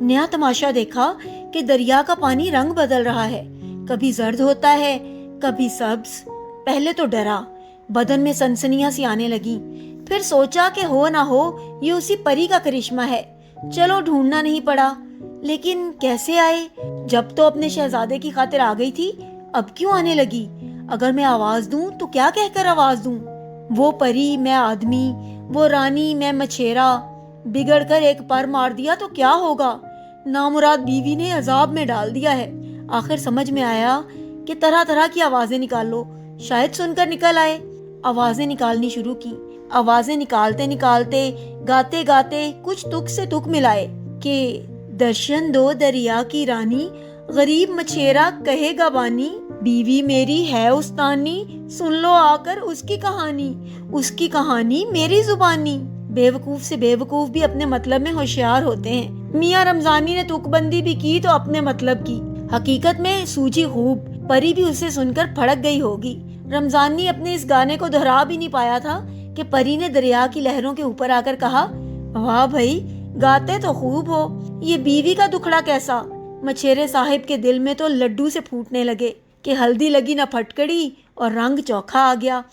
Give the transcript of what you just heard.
नया तमाशा देखा कि दरिया का पानी रंग बदल रहा है, कभी जर्द होता है, कभी सब्ज। पहले तो डरा, बदन में सनसनियां सी आने लगी। फिर सोचा कि हो ना हो ये उसी परी का करिश्मा है, चलो ढूंढना नहीं पड़ा। लेकिन कैसे आए? जब तो अपने शहजादे की खातिर आ गई थी, अब क्यों आने लगी? अगर मैं आवाज दूं तो क्या कहकर आवाज दूं? वो परी, मैं आदमी, वो रानी, मैं मछेरा। बिगड़ कर एक पर मार दिया तो क्या होगा? नामुराद बीवी ने अजाब में डाल दिया है। आखिर समझ में आया कि तरह तरह की आवाजें निकाल लो, शायद सुनकर निकल आए। आवाजें निकालनी शुरू की। आवाजें निकालते निकालते, गाते गाते कुछ तुक से तुक मिलाए कि दर्शन दो दरिया की रानी, गरीब मछेरा कहेगा बानी, बीवी मेरी है उस्तानी, सुन लो आकर उसकी कहानी मेरी जुबानी। बेवकूफ से बेवकूफ भी अपने मतलब में होशियार होते हैं। मियाँ रमजानी ने तुकबंदी भी की तो अपने मतलब की, हकीकत में सूझी खूब। परी भी उसे सुनकर फड़क गई होगी। रमजानी अपने इस गाने को दोहरा भी नहीं पाया था कि परी ने दरिया की लहरों के ऊपर आकर कहा, वाह भाई, गाते तो खूब हो, ये बीवी का दुखड़ा कैसा? मछेरे साहिब के दिल में तो लड्डू से फूटने लगे कि हल्दी लगी ना फटकड़ी और रंग चोखा आ गया।